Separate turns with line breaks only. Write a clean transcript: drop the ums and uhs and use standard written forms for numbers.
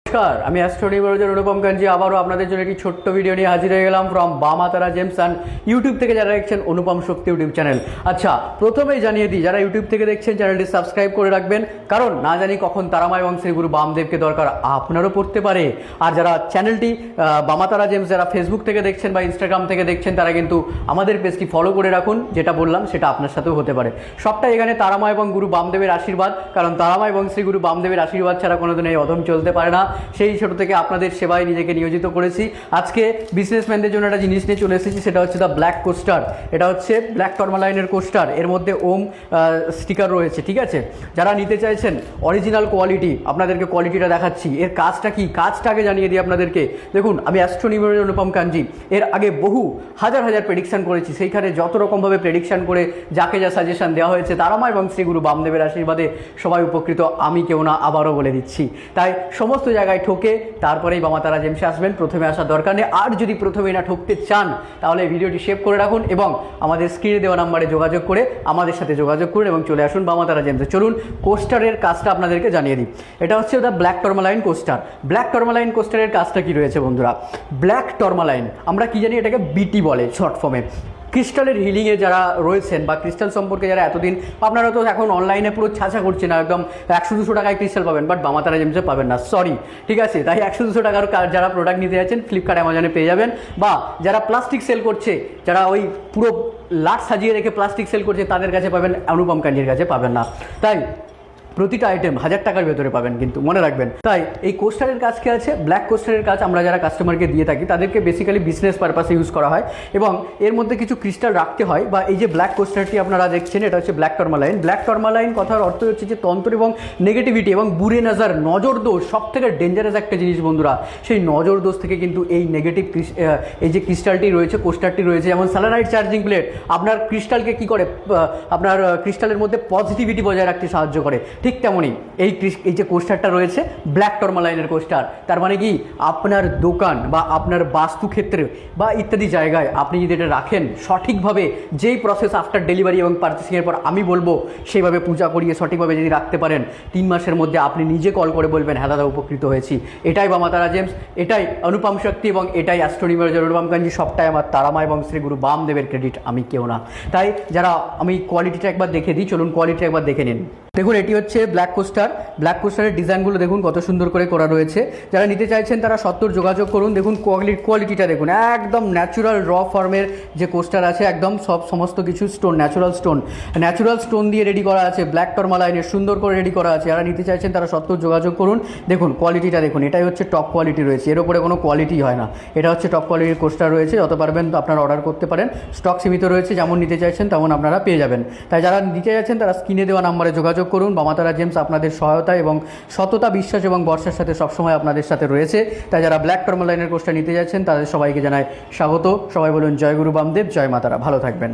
নমস্কার, আমি অ্যাস্ট্রোনিউমেরোলজার অনুপম কাঞ্জি আবারও আপনাদের জন্য একটি ছোট্ট ভিডিও নিয়ে হাজির হয়ে গেলাম ফ্রম মা তারা জেমস অ্যান্ড ইউটিউব থেকে যারা দেখছেন অনুপম শক্তি ইউটিউব চ্যানেল। আচ্ছা, প্রথমেই জানিয়ে দিই, যারা ইউটিউব থেকে দেখছেন চ্যানেলটি সাবস্ক্রাইব করে রাখবেন, কারণ না জানি কখন তারামা এবং শ্রী গুরু বামদেবকে দরকার আপনারও পড়তে পারে। আর যারা চ্যানেলটি বামা তারা জেমস যারা ফেসবুক থেকে দেখছেন বা ইনস্টাগ্রাম থেকে দেখছেন, তারা কিন্তু আমাদের পেজটি ফলো করে রাখুন। যেটা বললাম সেটা আপনার সাথেও হতে পারে। সবটাই এখানে তারামা এবং গুরু বামদেবের আশীর্বাদ, কারণ তারামা এবং শ্রী গুরু বামদেবের আশীর্বাদ ছাড়া কোনোদিন এই অধম চলতে পারে না। সেই ছোটো থেকে আপনাদের সেবায় নিজেকে নিয়োজিত করেছি। আজকে বিজনেসম্যানদের জন্য একটা জিনিস নিয়ে চলে এসেছি, সেটা হচ্ছে দ্য ব্ল্যাক কোস্টার। এটা হচ্ছে ব্ল্যাক টরমালাইনের কোস্টার, এর মধ্যে ওম স্টিকার রয়েছে, ঠিক আছে। যারা নিতে চাইছেন অরিজিনাল কোয়ালিটি, আপনাদেরকে কোয়ালিটিটা দেখাচ্ছি। এর কাজটা কি, কাজটা আগে জানিয়ে দিই আপনাদেরকে। দেখুন, আমি অ্যাস্ট্রোনিউমেরোলজার অনুপম কাঞ্জি এর আগে বহু হাজার প্রেডিকশান করেছি। সেইখানে যত রকমভাবে প্রেডিকশান করে যাকে যা সাজেশন দেওয়া হয়েছে, তারামা এবং শ্রী গুরু বামদেবের আশীর্বাদে সবাই উপকৃত, আমি কেউ না, আবারও বলে দিচ্ছি। তাই সমস্ত জায়গায় ঠকে তারপরেই বামা তারা জেমসে আসবেন, প্রথমে আসার দরকার নেই। আর যদি প্রথমেই না ঠকতে চান, তাহলে ভিডিওটি সেভ করে রাখুন এবং আমাদের স্ক্রিনে দেওয়া নাম্বারে যোগাযোগ করে আমাদের সাথে যোগাযোগ করুন এবং চলে আসুন বামা তারা জেমসে। চলুন কোস্টারের কাজটা আপনাদেরকে জানিয়ে দিই। এটা হচ্ছে দ্য ব্ল্যাক টরমালাইন কোস্টার। ব্ল্যাক টরমালাইন কোস্টারের কাজটা কি রয়েছে বন্ধুরা? ব্ল্যাক টরমালাইন আমরা কি জানি, এটাকে বিটি বলে শর্ট ফর্মে। ক্রিস্টালের হিলিংয়ে যারা রয়েছেন বা ক্রিস্টাল সম্পর্কে যারা এতদিন, আপনারা তো এখন অনলাইনে পুরো ছাঁচা করছেন, একদম 100-200 টাকায় ক্রিস্টাল পাবেন, বাট বামা তারা জেমসে পাবেন না, সরি, ঠিক আছে। তাই 100-200 টাকার যারা প্রোডাক্ট নিতে যাচ্ছেন ফ্লিপকার্ট অ্যামাজনে পেয়ে যাবেন। বা যারা প্লাস্টিক সেল করছে, যারা ওই পুরো লাট সাজিয়ে রেখে প্লাস্টিক সেল করছে, তাদের কাছে পাবেন, অনুপম কাঞ্জির কাছে পাবেন না। তাই প্রতিটা আইটেম 1000 টাকার ভেতরে পাবেন, কিন্তু মনে রাখবেন। তাই এই কোস্টারের কাজ কি আছে? ব্ল্যাক কোস্টারের কাজ আমরা যারা কাস্টমারকে দিয়ে থাকি, তাদেরকে বেসিক্যালি বিজনেস পারপাসে ইউজ করা হয় এবং এর মধ্যে কিছু ক্রিস্টাল রাখতে হয়। বা এই যে ব্ল্যাক কোস্টারটি আপনারা দেখছেন, এটা হচ্ছে ব্ল্যাক টরমালাইন। ব্ল্যাক টরমালাইন কথার অর্থ হচ্ছে যে তন্ত্র এবং নেগেটিভিটি এবং বুরে নজর, নজর দোষ, সব থেকে ডেঞ্জারাস একটা জিনিস বন্ধুরা। সেই নজর দোষ থেকে কিন্তু এই নেগেটিভ এই যে ক্রিস্টালটি রয়েছে, কোস্টারটি রয়েছে, যেমন স্যালারাইট চার্জিং প্লেট আপনার ক্রিস্টালকে কি করে, আপনার ক্রিস্টালের মধ্যে পজিটিভিটি বজায় রাখতে সাহায্য করে। ঠিক তেমনই এই যে কোস্টারটা রয়েছে ব্ল্যাক টরমালাইনের কোস্টার, তার মানে কি আপনার দোকান বা আপনার বাস্তুক্ষেত্রে বা ইত্যাদি জায়গায় আপনি যদি এটা রাখেন সঠিকভাবে, যেই প্রসেস আফটার ডেলিভারি এবং পারচেসিংয়ের পর আমি বলবো সেইভাবে পূজা করিয়ে সঠিকভাবে যদি রাখতে পারেন, 3 মাসের মধ্যে আপনি নিজে কল করে বলবেন, হ্যাঁ দাদা উপকৃত হয়েছি। এটাই বামা তারা জেমস, এটাই অনুপম শক্তি এবং এটাই অ্যাস্ট্রোনিউমেরোলজার অনুপম কাঞ্জি। সবটাই আমার তারামা এবং শ্রী গুরু বামদেবের ক্রেডিট, আমি কেউ না। তাই যারা, আমি কোয়ালিটিটা একবার দেখে দিই, চলুন কোয়ালিটি একবার দেখে নিন। দেখুন, এটি হচ্ছে ব্ল্যাক কোস্টার। ব্ল্যাক কোস্টারের ডিজাইনগুলো দেখুন কত সুন্দর করে করা রয়েছে। যারা নিতে চাইছেন তারা সত্তর যোগাযোগ করুন। দেখুন কোয়ালিটিটা দেখুন, একদম ন্যাচুরাল র ফর্মের যে কোস্টার আছে, একদম সমস্ত কিছু স্টোন, ন্যাচুরাল স্টোন দিয়ে রেডি করা আছে। ব্ল্যাক টরমালাইনের সুন্দর করে রেডি করা আছে। যারা নিতে চাইছেন তারা সত্তর যোগাযোগ করুন। দেখুন কোয়ালিটিটা দেখুন, এটাই হচ্ছে টপ কোয়ালিটি রয়েছে, এর উপরে কোনো কোয়ালিটি হয় না। এটা হচ্ছে টপ কোয়ালিটির কোস্টার রয়েছে। যত পারবেন তো আপনারা অর্ডার করতে পারেন, স্টক সীমিত রয়েছে, যেমন নিতে চাইছেন তেমন আপনারা পেয়ে যাবেন। তাই যারা নিতে চাইছেন তারা স্ক্রিনে দেওয়া নাম্বারে যোগাযোগ করুন। বামা তারা জেমস আপনাদের সহায়তা এবং সততা, বিশ্বাস এবং বর্ষার সাথে সবসময় আপনাদের সাথে রয়েছে। তাই যারা ব্ল্যাক টরমালাইনের কোর্সটা নিতে যাচ্ছেন তাদের সবাইকে জানায় স্বাগত। সবাই বলুন জয় গুরু বামদেব, জয় মাতারা, ভালো থাকবেন।